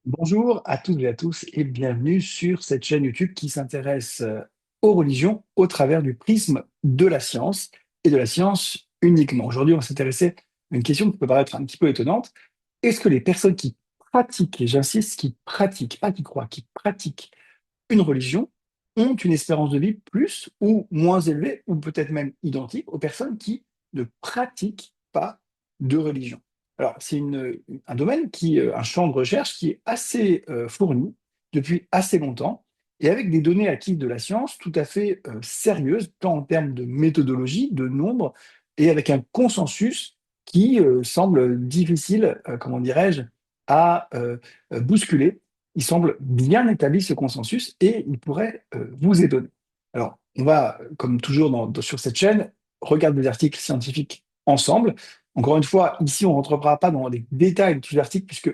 Bonjour à toutes et à tous et bienvenue sur cette chaîne YouTube qui s'intéresse aux religions au travers du prisme de la science et de la science uniquement. Aujourd'hui, on va s'intéresser à une question qui peut paraître un petit peu étonnante. Est-ce que les personnes qui pratiquent, et j'insiste, qui pratiquent, pas qui croient, qui pratiquent une religion ont une espérance de vie plus ou moins élevée ou peut-être même identique aux personnes qui ne pratiquent pas de religion? Alors, c'est un domaine un champ de recherche qui est assez fourni depuis assez longtemps et avec des données acquises de la science tout à fait sérieuses, tant en termes de méthodologie, de nombre, et avec un consensus qui semble difficile, comment dirais-je, à bousculer. Il semble bien établi ce consensus et il pourrait vous étonner. Alors, on va, comme toujours sur cette chaîne, regarder des articles scientifiques ensemble. Encore une fois, ici, on ne rentrera pas dans les détails de tous les articles puisque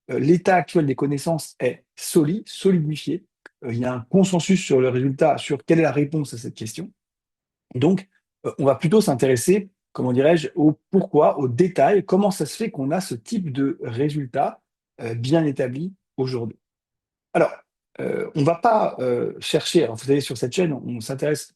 l'état actuel des connaissances est solide, solidifié. Il y a un consensus sur le résultat, sur quelle est la réponse à cette question. Donc, on va plutôt s'intéresser, comment dirais-je, au pourquoi, aux détails, comment ça se fait qu'on a ce type de résultat bien établi aujourd'hui. Alors, on ne va pas chercher, alors vous savez, sur cette chaîne, on s'intéresse,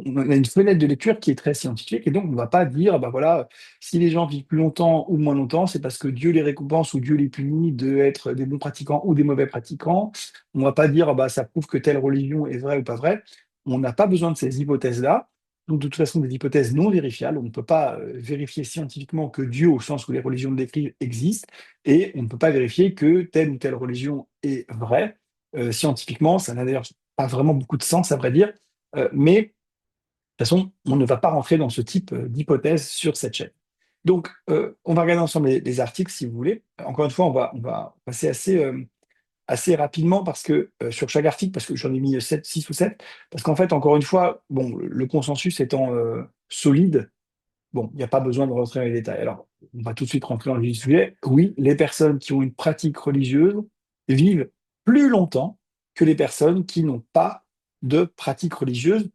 on a une fenêtre de lecture qui est très scientifique, et donc on ne va pas dire, bah voilà, si les gens vivent plus longtemps ou moins longtemps, c'est parce que Dieu les récompense ou Dieu les punit d'être des bons pratiquants ou des mauvais pratiquants. On ne va pas dire, bah ça prouve que telle religion est vraie ou pas vraie. On n'a pas besoin de ces hypothèses-là. Donc, de toute façon, des hypothèses non vérifiables. On ne peut pas vérifier scientifiquement que Dieu, au sens où les religions le décrivent, existe, et on ne peut pas vérifier que telle ou telle religion est vraie. Scientifiquement, ça n'a d'ailleurs pas vraiment beaucoup de sens, à vrai dire. Mais de toute façon, on ne va pas rentrer dans ce type d'hypothèse sur cette chaîne. Donc, on va regarder ensemble les articles si vous voulez. Encore une fois, on va passer assez rapidement parce que sur chaque article, parce que j'en ai mis 7, 6 ou 7, parce qu'en fait, encore une fois, bon, le consensus étant solide, bon, il n'y a pas besoin de rentrer dans les détails. Alors, on va tout de suite rentrer dans le vif du sujet. Oui, les personnes qui ont une pratique religieuse vivent plus longtemps que les personnes qui n'ont pas de pratique religieuse,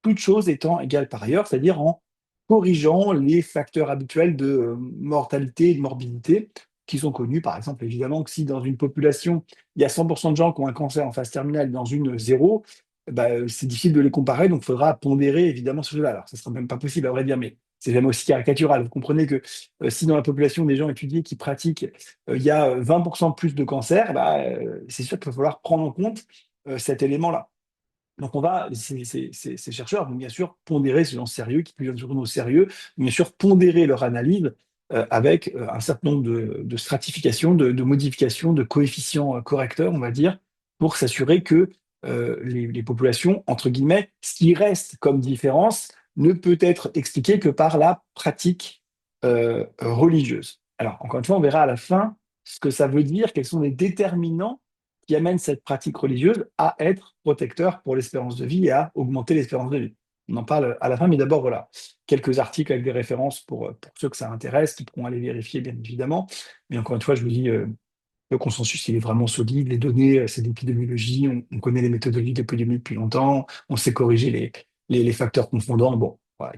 toutes choses étant égales par ailleurs, c'est-à-dire en corrigeant les facteurs habituels de mortalité et de morbidité qui sont connus. Par exemple, évidemment, que si dans une population, il y a 100% de gens qui ont un cancer en phase terminale, dans une zéro, bah, c'est difficile de les comparer, donc il faudra pondérer évidemment ce jeu-là. Alors, ça ne sera même pas possible, à vrai dire, mais c'est jamais aussi caricatural. Vous comprenez que si dans la population des gens étudiés qui pratiquent, il y a 20% plus de cancer, bah, c'est sûr qu'il va falloir prendre en compte cet élément-là. Donc, ces chercheurs vont bien sûr pondérer ces gens sérieux, qui prennent au sérieux, vont bien sûr pondérer leur analyse avec un certain nombre de stratifications, de modifications, de coefficients correcteurs, on va dire, pour s'assurer que les populations, entre guillemets, ce qui reste comme différence ne peut être expliqué que par la pratique religieuse. Alors, encore une fois, on verra à la fin ce que ça veut dire, quels sont les déterminants qui amène cette pratique religieuse à être protecteur pour l'espérance de vie et à augmenter l'espérance de vie. On en parle à la fin, mais d'abord, voilà, quelques articles avec des références pour ceux que ça intéresse, qui pourront aller vérifier, bien évidemment. Mais encore une fois, je vous dis, le consensus, il est vraiment solide. Les données, c'est de l'épidémiologie, on connaît les méthodologies d'épidémie depuis longtemps, on sait corriger les facteurs confondants. Bon, voilà,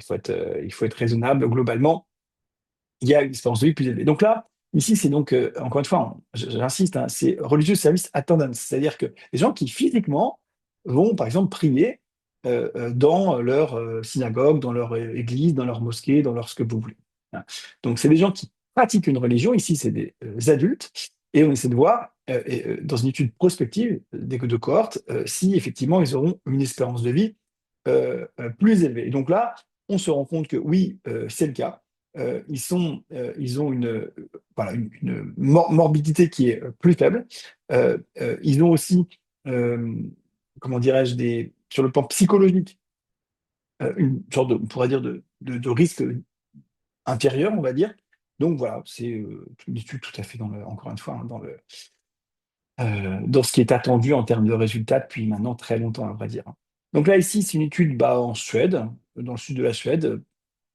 il faut être raisonnable. Globalement, il y a une espérance de vie plus élevée. Donc là, ici, c'est donc, encore une fois, j'insiste, hein, c'est religious service attendance, c'est-à-dire que les gens qui physiquement vont, par exemple, prier dans leur synagogue, dans leur église, dans leur mosquée, dans leur ce que vous voulez. Hein. Donc, c'est des gens qui pratiquent une religion, ici, c'est des adultes, et on essaie de voir, dans une étude prospective de cohorte, si effectivement ils auront une espérance de vie plus élevée. Et donc là, on se rend compte que oui, c'est le cas ils ont voilà, morbidité qui est plus faible. Ils ont aussi, euh, comment dirais-je, sur le plan psychologique, une sorte de, on pourrait dire, de risque inférieur, on va dire. Donc voilà, c'est une étude tout à fait, encore une fois, hein, dans ce qui est attendu en termes de résultats depuis maintenant très longtemps, à vrai dire. Donc là, ici, c'est une étude en Suède, dans le sud de la Suède,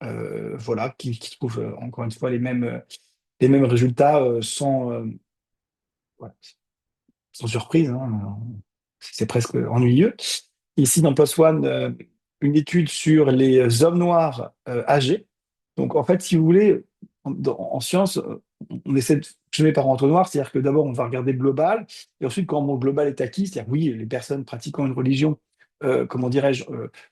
voilà, qui trouve encore une fois les mêmes résultats voilà, sans surprise, hein, c'est presque ennuyeux. Ici, dans PLOS ONE, une étude sur les hommes noirs âgés. Donc, en fait, si vous voulez, en science, on essaie de fonctionner par entonnoir, c'est-à-dire que d'abord, on va regarder le global, et ensuite, quand mon global est acquis, c'est-à-dire, oui, les personnes pratiquant une religion, comment dirais-je,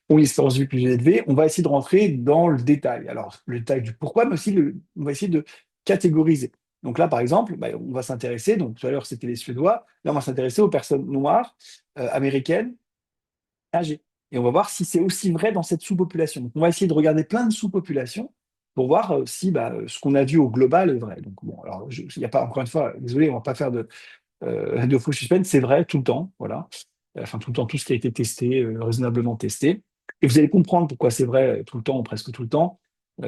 ont une espérance de vie plus élevée, on va essayer de rentrer dans le détail. Alors, le détail du pourquoi, mais aussi on va essayer de catégoriser. Donc là, par exemple, bah, on va s'intéresser, donc tout à l'heure, c'était les Suédois, là, on va s'intéresser aux personnes noires, américaines, âgées. Et on va voir si c'est aussi vrai dans cette sous-population. Donc, on va essayer de regarder plein de sous-populations pour voir si bah, ce qu'on a vu au global est vrai. Donc, bon, alors, il n'y a pas, encore une fois, désolé, on ne va pas faire de faux suspense, c'est vrai tout le temps, voilà. Enfin, tout le temps, tout ce qui a été testé, raisonnablement testé. Et vous allez comprendre pourquoi c'est vrai tout le temps, ou presque tout le temps,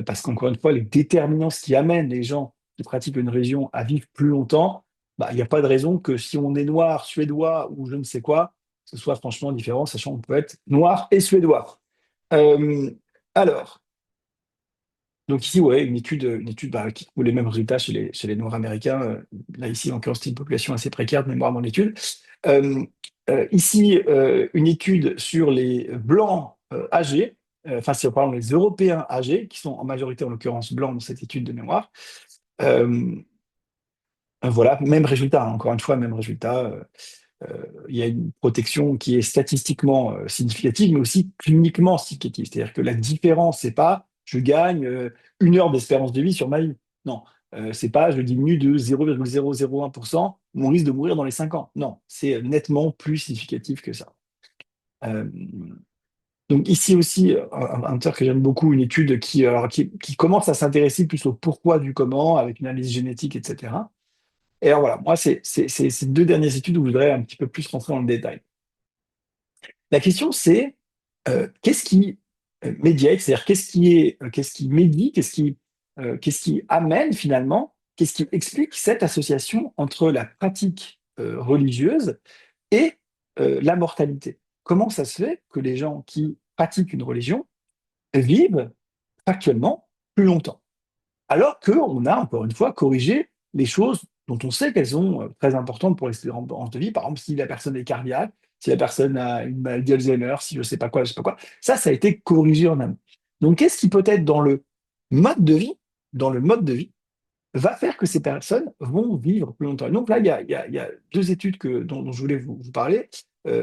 parce qu'encore une fois, les déterminants, ce qui amène les gens qui pratiquent une religion à vivre plus longtemps, bah, il n'y a pas de raison que si on est noir, suédois ou je ne sais quoi, ce soit franchement différent, sachant qu'on peut être noir et suédois. Euh, alors, donc ici, ouais, une étude bah, qui trouve les mêmes résultats chez les Noirs américains. Là, ici, en l'occurrence, c'est une population assez précaire de mémoire dans l'étude. Euh, ici, une étude sur les Blancs âgés, enfin, c'est pardon, les Européens âgés, qui sont en majorité, en l'occurrence, blancs dans cette étude de mémoire. Euh, voilà, même résultat, hein, encore une fois, même résultat. Il y a une protection qui est statistiquement significative, mais aussi cliniquement significative. C'est-à-dire que la différence, c'est pas je gagne 1 heure d'espérance de vie sur ma vie. Non, c'est pas je diminue de 0,001% mon risque de mourir dans les 5 ans. Non, c'est nettement plus significatif que ça. Euh, donc ici aussi, un auteur que j'aime beaucoup, une étude qui commence à s'intéresser plus au pourquoi du comment, avec une analyse génétique, etc. Et alors voilà, moi, c'est ces deux dernières études où je voudrais un petit peu plus rentrer dans le détail. La question, c'est qu'est-ce qui médiate, c'est-à-dire qu'est-ce qui médie, qu'est-ce qui amène finalement, qu'est-ce qui explique cette association entre la pratique religieuse et la mortalité. Comment ça se fait que les gens qui pratiquent une religion vivent factuellement plus longtemps? Alors qu'on a, encore une fois, corrigé les choses dont on sait qu'elles sont très importantes pour l'espérance de vie. Par exemple, si la personne est cardiaque, si la personne a une maladie Alzheimer, si je ne sais pas quoi, je sais pas quoi. Ça a été corrigé en amont. Donc, qu'est-ce qui peut être dans le mode de vie, va faire que ces personnes vont vivre plus longtemps? Et donc là, il y a deux études dont je voulais vous parler.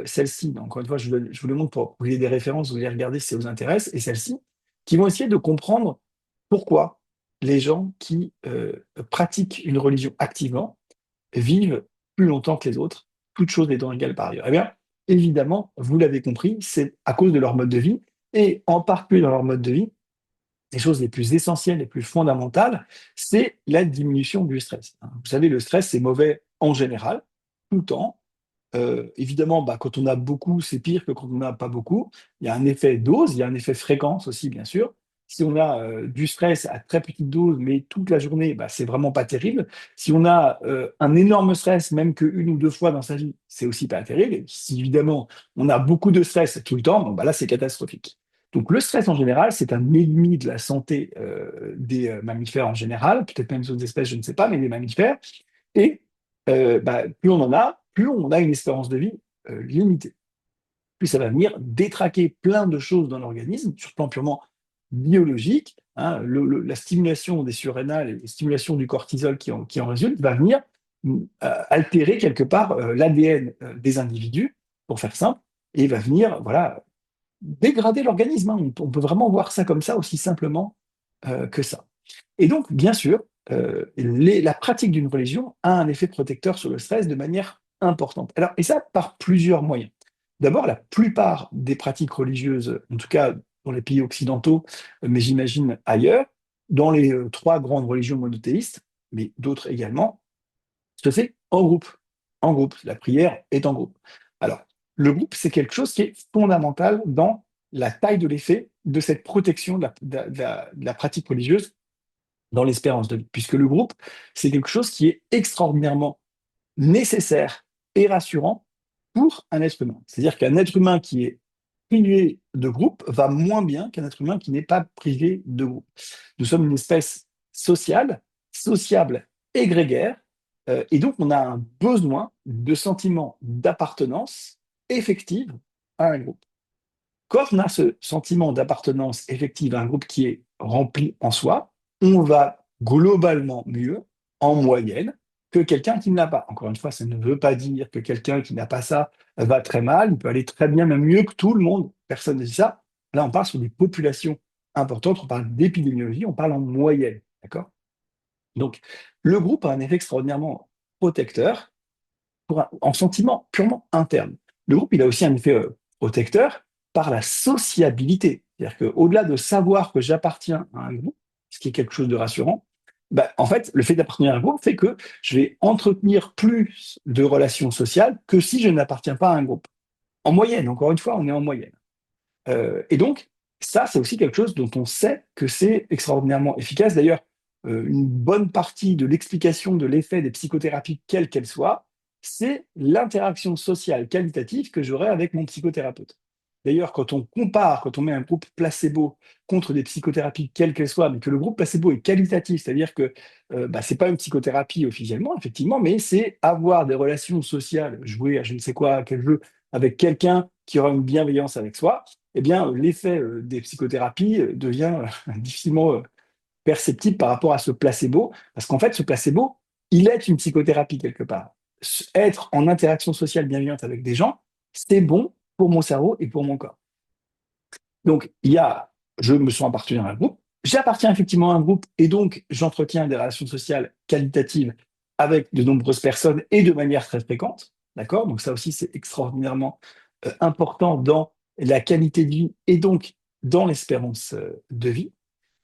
Celle-ci, encore une fois, je vous le montre pour vous ayez des références, vous allez regarder si ça vous intéresse, et celle-ci, qui vont essayer de comprendre pourquoi les gens qui pratiquent une religion activement vivent plus longtemps que les autres, toutes choses étant égales par ailleurs. Eh bien, évidemment, vous l'avez compris, c'est à cause de leur mode de vie, et en particulier dans leur mode de vie, les choses les plus essentielles, les plus fondamentales, c'est la diminution du stress. Vous savez, le stress, c'est mauvais en général, tout le temps. Évidemment, bah, quand on a beaucoup, c'est pire que quand on n'a pas beaucoup. Il y a un effet dose, il y a un effet fréquence aussi, bien sûr. Si on a du stress à très petite dose, mais toute la journée, bah, c'est vraiment pas terrible. Si on a un énorme stress, même qu'une ou deux fois dans sa vie, c'est aussi pas terrible. Et si évidemment on a beaucoup de stress tout le temps, bon, bah, là c'est catastrophique. Donc le stress en général, c'est un ennemi de la santé des mammifères en général, peut-être même d'autres espèces, je ne sais pas, mais des mammifères. Et bah, plus on en a, plus on a une espérance de vie limitée. Plus ça va venir détraquer plein de choses dans l'organisme, sur le plan purement biologique. Hein, la stimulation des surrénales et la stimulation du cortisol qui en résulte va venir altérer quelque part l'ADN des individus, pour faire simple, et va venir voilà, dégrader l'organisme. Hein. On peut vraiment voir ça comme ça, aussi simplement que ça. Et donc, bien sûr, la pratique d'une religion a un effet protecteur sur le stress de manière importante. Alors, et ça par plusieurs moyens. D'abord, la plupart des pratiques religieuses, en tout cas dans les pays occidentaux, mais j'imagine ailleurs, dans les trois grandes religions monothéistes, mais d'autres également, se fait en groupe. En groupe. La prière est en groupe. Alors, le groupe, c'est quelque chose qui est fondamental dans la taille de l'effet de cette protection de la pratique religieuse dans l'espérance de vie, puisque le groupe, c'est quelque chose qui est extraordinairement nécessaire et rassurant pour un être humain. C'est-à-dire qu'un être humain qui est privé de groupe va moins bien qu'un être humain qui n'est pas privé de groupe. Nous sommes une espèce sociale, sociable et grégaire, et donc on a un besoin de sentiment d'appartenance effective à un groupe. Quand on a ce sentiment d'appartenance effective à un groupe qui est rempli en soi, on va globalement mieux en moyenne que quelqu'un qui ne l'a pas. Encore une fois, ça ne veut pas dire que quelqu'un qui n'a pas ça va très mal, il peut aller très bien, même mieux que tout le monde. Personne ne dit ça. Là, on parle sur des populations importantes, on parle d'épidémiologie, on parle en moyenne. D'accord? Donc, le groupe a un effet extraordinairement protecteur en sentiment purement interne. Le groupe, il a aussi un effet protecteur par la sociabilité. C'est-à-dire qu'au-delà de savoir que j'appartiens à un groupe, ce qui est quelque chose de rassurant, bah, en fait, le fait d'appartenir à un groupe fait que je vais entretenir plus de relations sociales que si je n'appartiens pas à un groupe. En moyenne, encore une fois, on est en moyenne. Et donc, ça, c'est aussi quelque chose dont on sait que c'est extraordinairement efficace. D'ailleurs, une bonne partie de l'explication de l'effet des psychothérapies, quelle qu'elle soit, c'est l'interaction sociale qualitative que j'aurai avec mon psychothérapeute. D'ailleurs, quand on compare, quand on met un groupe placebo contre des psychothérapies, quelles qu'elles soient, mais que le groupe placebo est qualitatif, c'est-à-dire que bah, ce n'est pas une psychothérapie officiellement, effectivement, mais c'est avoir des relations sociales, jouer à je ne sais quoi, à quel jeu, avec quelqu'un qui aura une bienveillance avec soi, eh bien, l'effet des psychothérapies devient difficilement perceptible par rapport à ce placebo, parce qu'en fait, ce placebo, il est une psychothérapie quelque part. Être en interaction sociale bienveillante avec des gens, c'est bon pour mon cerveau et pour mon corps. Donc, je me sens appartenir à un groupe, j'appartiens effectivement à un groupe et donc j'entretiens des relations sociales qualitatives avec de nombreuses personnes et de manière très fréquente. D'accord? Donc, ça aussi, c'est extraordinairement important dans la qualité de vie et donc dans l'espérance de vie.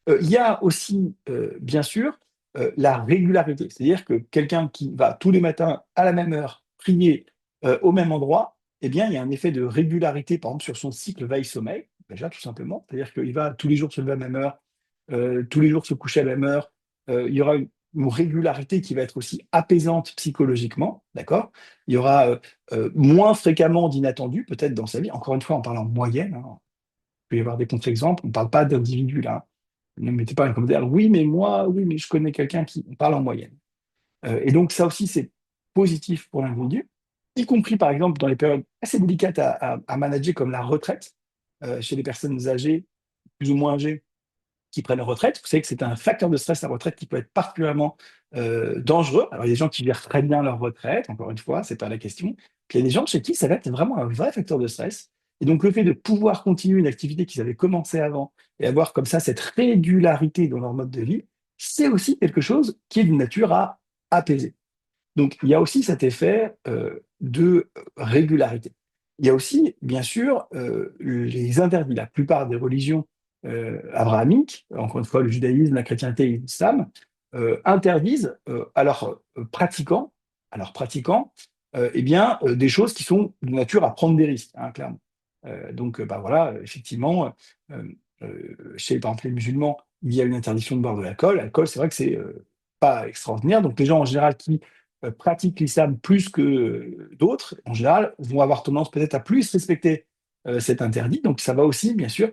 Il y a aussi, bien sûr, la régularité. C'est-à-dire que quelqu'un qui va tous les matins à la même heure prier au même endroit, eh bien, il y a un effet de régularité, par exemple, sur son cycle veille-sommeil, déjà, tout simplement. C'est-à-dire qu'il va tous les jours se lever à la même heure, tous les jours se coucher à la même heure. Il y aura une régularité qui va être aussi apaisante psychologiquement, d'accord? Il y aura moins fréquemment d'inattendus, peut-être, dans sa vie. Encore une fois, en parlant en moyenne, hein, il peut y avoir des contre-exemples, on ne parle pas d'individus là. Ne mettez pas un commentaire, oui, mais moi, oui, mais je connais quelqu'un qui parle en moyenne. Et donc, ça aussi, c'est positif pour l'individu, y compris, par exemple, dans les périodes assez délicates à manager, comme la retraite, chez les personnes âgées, plus ou moins âgées, qui prennent leur retraite. Vous savez que c'est un facteur de stress, la retraite, qui peut être particulièrement dangereux. Alors, il y a des gens qui gèrent très bien leur retraite, encore une fois, c'est pas la question. Puis il y a des gens chez qui ça va être vraiment un vrai facteur de stress. Et donc, le fait de pouvoir continuer une activité qu'ils avaient commencé avant et avoir comme ça cette régularité dans leur mode de vie, c'est aussi quelque chose qui est de nature à apaiser. Donc, il y a aussi cet effet de régularité. Il y a aussi, bien sûr, les interdits. La plupart des religions abrahamiques, encore une fois, le judaïsme, la chrétienté et l'islam, interdisent à leurs pratiquants eh bien, des choses qui sont de nature à prendre des risques, hein, clairement. Donc, bah, voilà, effectivement, chez, par exemple, les musulmans, il y a une interdiction de boire de l'alcool. L'alcool, c'est vrai que c'est pas extraordinaire. Donc, les gens, en général, qui pratiquent l'islam plus que d'autres, en général, vont avoir tendance peut-être à plus respecter cet interdit. Donc, ça va aussi, bien sûr,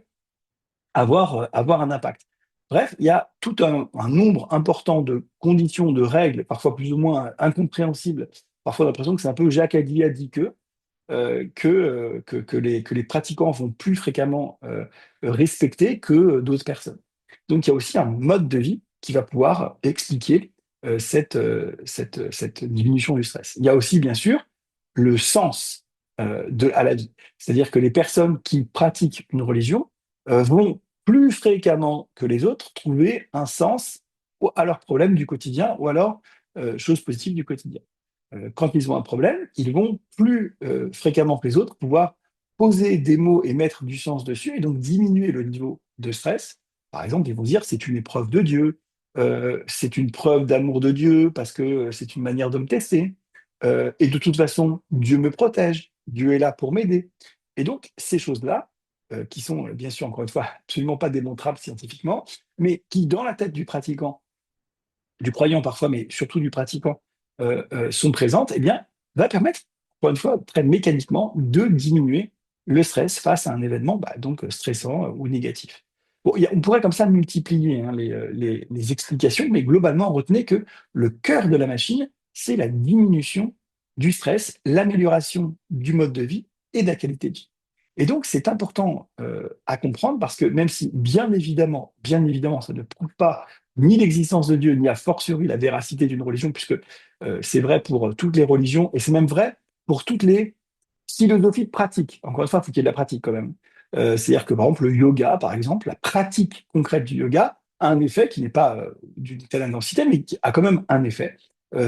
avoir un impact. Bref, il y a tout un nombre important de conditions, de règles, parfois plus ou moins incompréhensibles. Parfois, on a l'impression que c'est un peu Jacques Addy a dit que les pratiquants vont plus fréquemment respecter que d'autres personnes. Donc, il y a aussi un mode de vie qui va pouvoir expliquer cette diminution du stress. Il y a aussi, bien sûr, le sens à la vie. C'est-à-dire que les personnes qui pratiquent une religion vont plus fréquemment que les autres trouver un sens à leurs problèmes du quotidien ou alors choses positives du quotidien. Quand ils ont un problème, ils vont plus fréquemment que les autres pouvoir poser des mots et mettre du sens dessus et donc diminuer le niveau de stress. Par exemple, ils vont dire c'est une épreuve de Dieu, c'est une preuve d'amour de Dieu parce que c'est une manière de me tester. Et de toute façon, Dieu me protège, Dieu est là pour m'aider. Et donc, ces choses-là, qui sont bien sûr, encore une fois, absolument pas démontrables scientifiquement, mais qui, dans la tête du pratiquant, du croyant parfois, mais surtout du pratiquant, sont présentes, eh bien, va permettre, encore une fois, très mécaniquement, de diminuer le stress face à un événement bah, donc stressant ou négatif. Bon, on pourrait comme ça multiplier hein, les explications, mais globalement, retenez que le cœur de la machine, c'est la diminution du stress, l'amélioration du mode de vie et de la qualité de vie. Et donc, c'est important à comprendre parce que même si, bien évidemment, ça ne prouve pas ni l'existence de Dieu, ni a fortiori la véracité d'une religion, puisque c'est vrai pour toutes les religions, et c'est même vrai pour toutes les philosophies pratiques. Encore une fois, il faut qu'il y ait de la pratique quand même. C'est-à-dire que par exemple, le yoga, par exemple, la pratique concrète du yoga a un effet qui n'est pas d'une telle intensité, mais qui a quand même un effet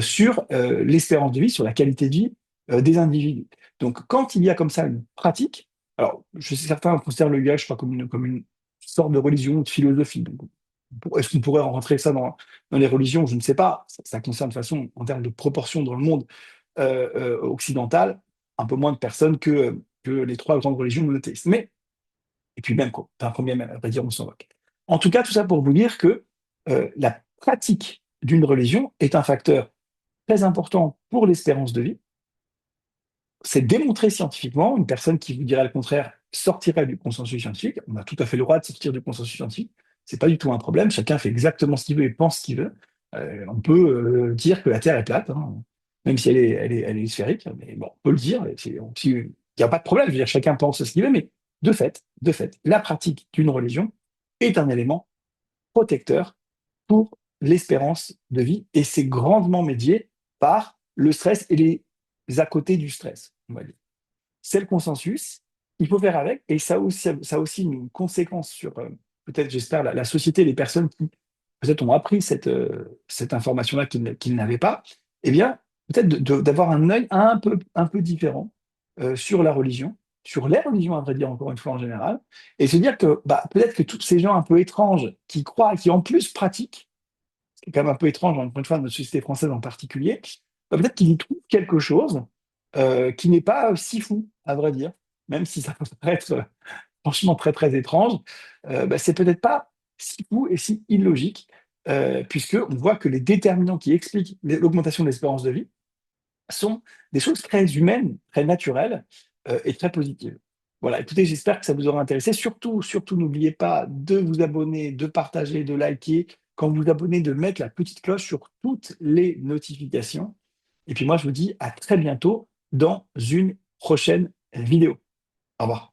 sur l'espérance de vie, sur la qualité de vie des individus. Donc, quand il y a comme ça une pratique, alors, je sais certains considèrent le yoga, je crois, comme une sorte de religion ou de philosophie. Donc, est-ce qu'on pourrait rentrer ça dans les religions? Je ne sais pas. Ça concerne de façon, en termes de proportion dans le monde occidental, un peu moins de personnes que les trois grandes religions monothéistes. Mais, et puis même, quoi, enfin, combien même, à vrai dire, on s'en moque. En tout cas, tout ça pour vous dire que la pratique d'une religion est un facteur très important pour l'espérance de vie. C'est démontré scientifiquement. Une personne qui vous dirait le contraire sortirait du consensus scientifique. On a tout à fait le droit de sortir du consensus scientifique. C'est pas du tout un problème. Chacun fait exactement ce qu'il veut et pense ce qu'il veut. On peut dire que la Terre est plate, hein, même si elle est sphérique. Mais bon, on peut le dire. Il n'y a pas de problème. Je veux dire, chacun pense ce qu'il veut. Mais de fait, la pratique d'une religion est un élément protecteur pour l'espérance de vie et c'est grandement médié par le stress et les à côté du stress, on va dire. C'est le consensus, il faut faire avec et ça a aussi une conséquence sur peut-être, j'espère, la société, les personnes qui peut-être ont appris cette information-là qu'ils n'avaient pas, eh bien, peut-être d'avoir un œil un peu différent sur la religion, sur les religions, à vrai dire, encore une fois, en général, et se dire que bah, peut-être que tous ces gens un peu étranges qui croient, qui en plus pratiquent, ce qui est quand même un peu étrange, encore une fois, dans notre société française en particulier, bah, peut-être qu'ils y trouvent quelque chose qui n'est pas si fou, à vrai dire, même si ça peut paraître franchement très très étrange, bah, c'est peut-être pas si fou et si illogique, puisque on voit que les déterminants qui expliquent l'augmentation de l'espérance de vie sont des choses très humaines, très naturelles et très positives. Voilà, écoutez, j'espère que ça vous aura intéressé. Surtout, surtout, n'oubliez pas de vous abonner, de partager, de liker. Quand vous vous abonnez, de mettre la petite cloche sur toutes les notifications. Et puis moi, je vous dis à très bientôt dans une prochaine vidéo. Au revoir.